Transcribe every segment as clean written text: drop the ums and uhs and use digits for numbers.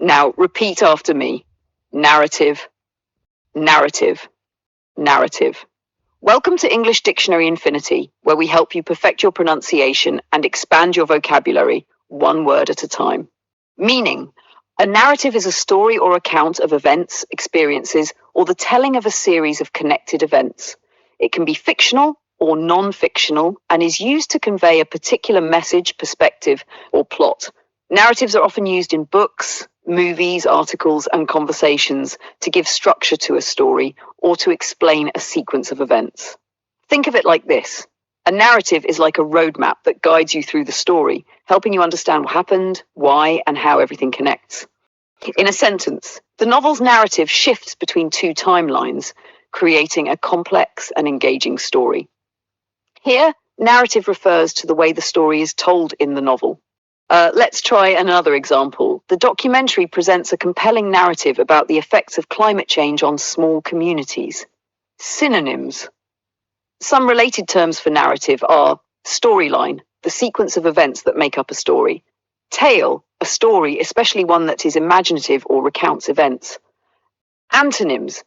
Now repeat after me. Narrative, narrative, narrative. Welcome to English Dictionary Infinity, where we help you perfect your pronunciation and expand your vocabulary, one word at a time. Meaning. A narrative is a story or account of events, experiences, or the telling of a series of connected events. It can be fictional or non-fictional and is used to convey a particular message, perspective, or plot. Narratives are often used in books, movies, articles, and conversations to give structure to a story or to explain a sequence of events. Think of it like this. A narrative is like a roadmap that guides you through the story, helping you understand what happened, why, and how everything connects. In a sentence, the novel's narrative shifts between two timelines, creating a complex and engaging story. Here, narrative refers to the way the story is told in the novel. Let's try another example. The documentary presents a compelling narrative about the effects of climate change on small communities. Synonyms. Some related terms for narrative are storyline, the sequence of events that make up a story. Tale, a story, especially one that is imaginative or recounts events. Antonyms.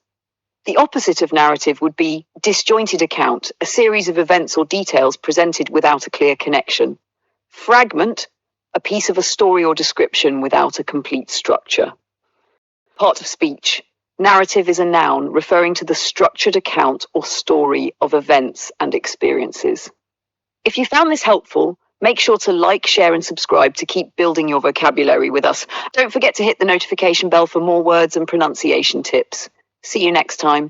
The opposite of narrative would be disjointed account, a series of events or details presented without a clear connection. Fragment, a piece of a story or description without a complete structure. Part of speech. Narrative is a noun referring to the structured account or story of events and experiences. If you found this helpful, make sure to like, share, and subscribe to keep building your vocabulary with us. Don't forget to hit the notification bell for more words and pronunciation tips. See you next time.